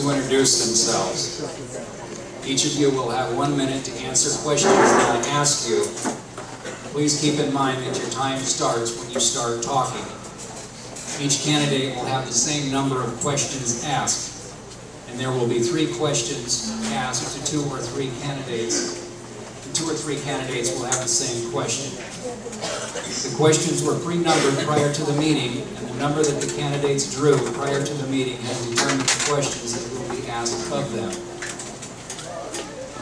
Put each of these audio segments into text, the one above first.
to introduce themselves. Each of you will have 1 minute to answer questions that I ask you. Please keep in mind that your time starts when you start talking. Each candidate will have the same number of questions asked, and there will be 3 questions asked to 2 or 3 candidates. The 2 or 3 candidates will have the same question. The questions were pre-numbered prior to the meeting, and the number that the candidates drew prior to the meeting has determined the questions that will be asked of them.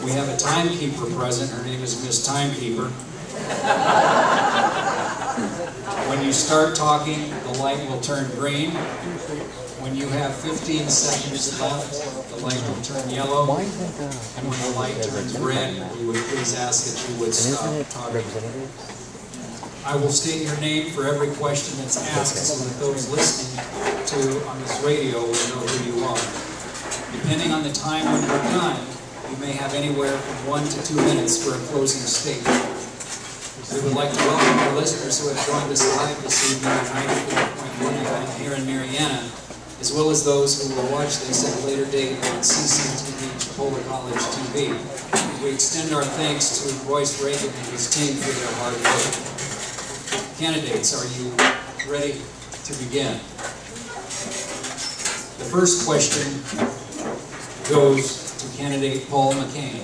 We have a timekeeper present. Her name is Miss Timekeeper. When you start talking, the light will turn green. When you have 15 seconds left, the light will turn yellow. And when the light turns red, we would please ask that you would stop talking. I will state your name for every question that's asked so that those listening on this radio will know who you are. Depending on the time when we're done, you may have anywhere from 1 to 2 minutes for a closing statement. We would like to welcome our listeners who have joined us live this evening at 94.1 FM here in Marianna, as well as those who will watch this at a later date on CCTV Chipola College TV. We extend our thanks to Royce Reagan and his team for their hard work. Candidates, are you ready to begin? The first question goes to candidate Paul McCain.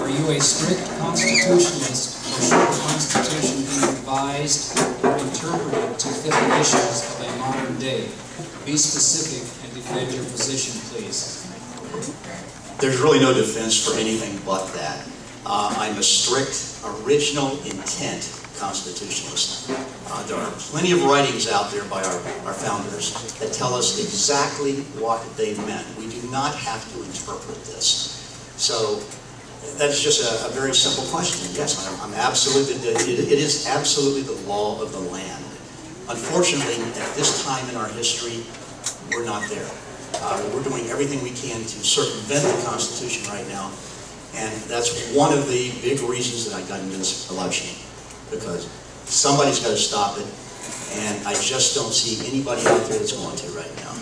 Are you a strict constitutionalist, or should the Constitution be revised or interpreted to fit the issues of a modern day? Be specific and defend your position, please. There's really no defense for anything but that. I'm a strict, original intent constitutionalist. There are plenty of writings out there by our founders that tell us exactly what they meant. We do not have to interpret this. So that is just a very simple question. Yes, I'm absolutely, it is absolutely the law of the land. Unfortunately, at this time in our history, we're not there. We're doing everything we can to circumvent the Constitution right now, and that's one of the big reasons that I got into this election, because somebody's got to stop it, and I just don't see anybody out there that's going to right now.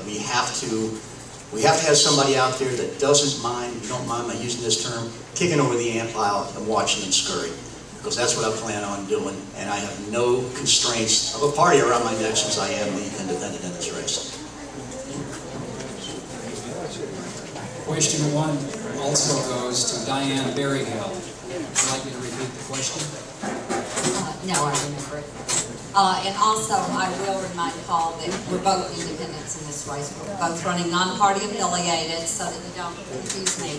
We have to have somebody out there that doesn't mind, you don't mind my using this term, kicking over the ant pile and watching them scurry. Because that's what I plan on doing, and I have no constraints of a party around my neck since I am the independent in this race. Question 1 also goes to Diane Berryhill. Would you like me to repeat the question? No, I remember it. And also, I will remind Paul that we're both independents in this race. We're both running non-party affiliated, so that you don't confuse me.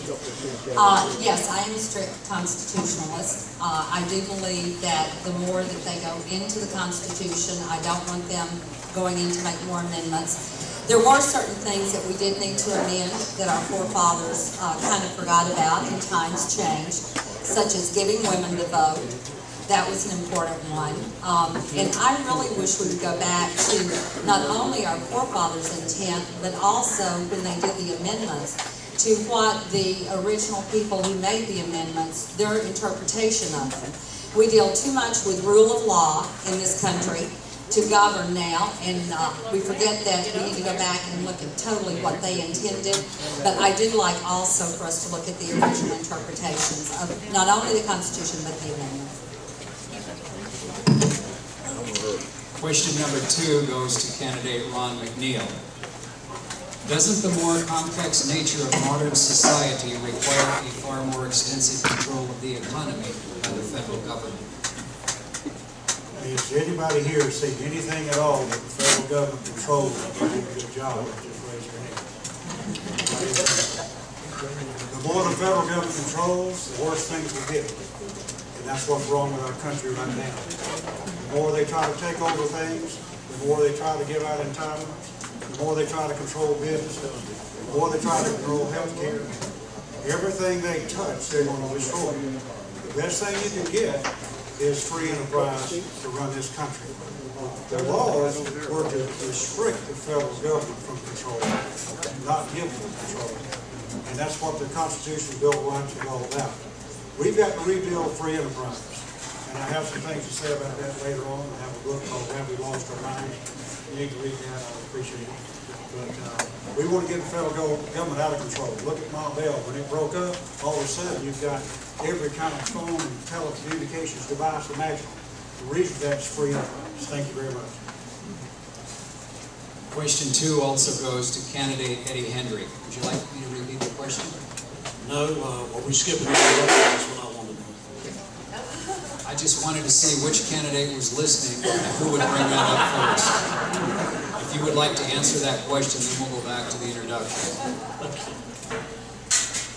Yes, I am a strict constitutionalist. I do believe that the more that they go into the Constitution, I don't want them going in to make more amendments. There were certain things that we did need to amend that our forefathers kind of forgot about, and times changed, such as giving women the vote. That was an important one. And I really wish we would go back to not only our forefathers' intent, but also when they did the amendments, to what the original people who made the amendments, their interpretation of them. We deal too much with rule of law in this country to govern now, and we forget that we need to go back and look at totally what they intended. But I do like also for us to look at the original interpretations of not only the Constitution, but the amendment. Question number 2 goes to candidate Ron McNeil. Doesn't the more complex nature of modern society require a far more extensive control of the economy by the federal government? Has anybody here seen anything at all that the federal government controls and doing a good job? Just raise your hand. The more the federal government controls, the worse things will get. And that's what's wrong with our country right now. The more they try to take over things, the more they try to give out entitlements, the more they try to control businesses, the more they try to control health care. Everything they touch, they're going to destroy. The best thing you can get is free enterprise to run this country. The laws were to restrict the federal government from control, not give them control. And that's what the Constitution Bill of Rights is all about. We've got to rebuild free enterprise. And I have some things to say about that later on. I have a book called Have We Lost Our Minds? you need to read that, I would appreciate it. But we want to get the federal government out of control. Look at Mont Bell. When it broke up, all of a sudden you've got every kind of phone and telecommunications device imaginable. The reason that's free enterprise. Thank you very much. Question 2 also goes to candidate Eddie Hendrick. Would you like me to repeat the question? No, are we skipping over that? That's what I wanted to know. I just wanted to see which candidate was listening and who would bring that up first. If you would like to answer that question, then we'll go back to the introduction.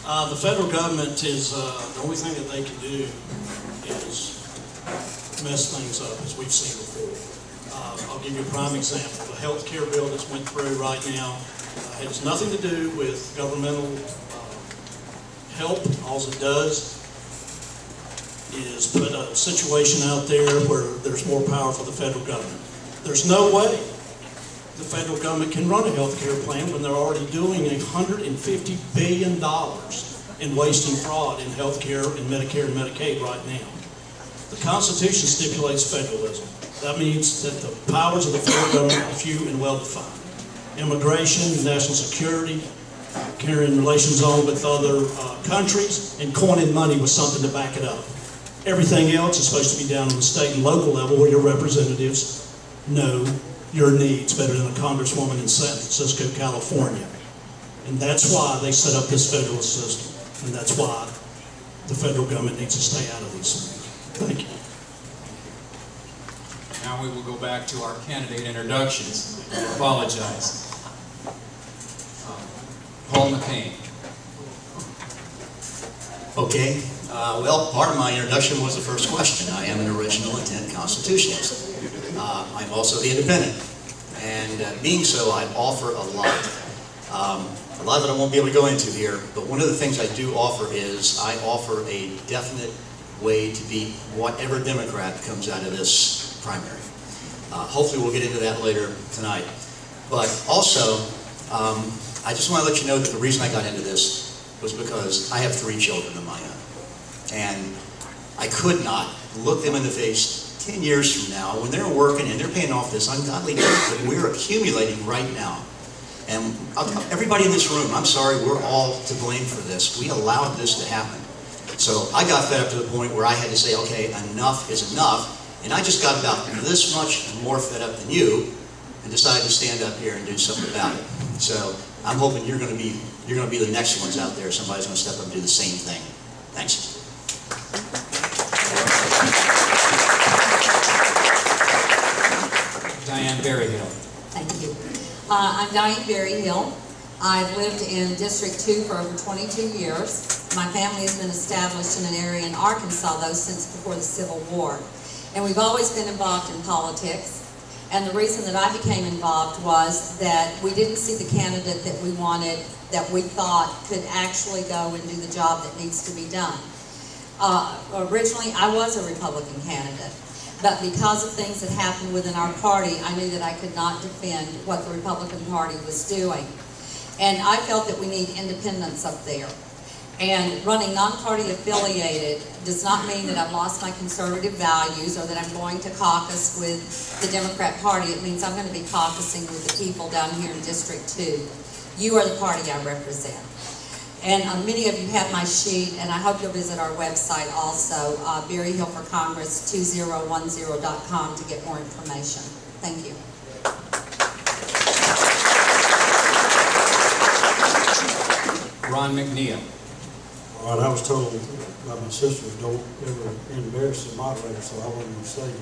The federal government is, the only thing that they can do is mess things up, as we've seen before. I'll give you a prime example. The health care bill that's went through right now has nothing to do with governmental help. All it does is put a situation out there where there's more power for the federal government. There's no way the federal government can run a health care plan when they're already doing $150 billion in wasting fraud in health care and Medicare and Medicaid right now. The Constitution stipulates federalism. That means that the powers of the federal government are few and well-defined. Immigration, national security, carrying relations on with other countries, and coining money with something to back it up. Everything else is supposed to be down on the state and local level where your representatives know your needs better than a congresswoman in San Francisco, California. And that's why they set up this federalist system. And that's why the federal government needs to stay out of these things. Thank you. Now we will go back to our candidate introductions. I apologize. Paul McCain. Okay. Well, part of my introduction was the first question. I am an original intent constitutionalist. I'm also the independent. And being so, I offer a lot. A lot of it I won't be able to go into here, but one of the things I do offer is I offer a definite way to beat whatever Democrat comes out of this primary. Hopefully we'll get into that later tonight. But also, I just want to let you know that the reason I got into this was because I have 3 children of my own. And I could not look them in the face 10 years from now when they're working and they're paying off this ungodly debt that we're accumulating right now. And everybody in this room, I'm sorry, we're all to blame for this. We allowed this to happen. So I got fed up to the point where I had to say, okay, enough is enough. And I just got about this much more fed up than you and decided to stand up here and do something about it. So I'm hoping you're going to be the next ones out there. Somebody's going to step up and do the same thing. Thanks. Diane Berryhill. Thank you. I'm Diane Berryhill. I've lived in District 2 for over 22 years. My family has been established in an area in Arkansas, though, since before the Civil War. And we've always been involved in politics. And the reason that I became involved was that we didn't see the candidate that we wanted, that we thought could actually go and do the job that needs to be done. Originally, I was a Republican candidate. But because of things that happened within our party, I knew that I could not defend what the Republican Party was doing. And I felt that we need independence up there. And running non-party affiliated does not mean that I've lost my conservative values or that I'm going to caucus with the Democrat Party. It means I'm going to be caucusing with the people down here in District 2. You are the party I represent. And many of you have my sheet, and I hope you'll visit our website also, berryhillforcongress2010.com, to get more information. Thank you. Ron McNeil. All right, I was told by my sisters, don't ever embarrass the moderator, so I wasn't going to say it.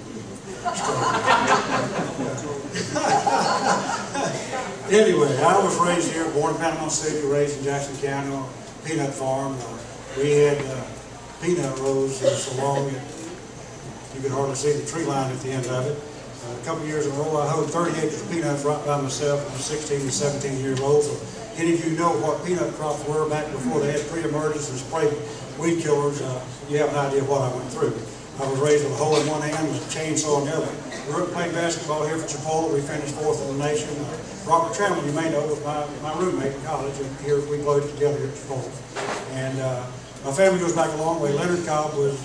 Anyway, I was raised here, born in Panama City, raised in Jackson County on a peanut farm. We had peanut rows so long that you could hardly see the tree line at the end of it. A couple years in a row, I hoed 30 acres of peanuts right by myself when I was 16 and 17 years old. So any of you know what peanut crops were back before they had pre-emergence and spray weed killers, you have an idea what I went through. I was raised with a hoe in one hand and a chainsaw in the other. Grew up playing basketball here for Chipola. We finished 4th in the nation. Robert Trammell, you may know, was my roommate in college, and here we played together at Chipola. And my family goes back a long way. Leonard Cobb was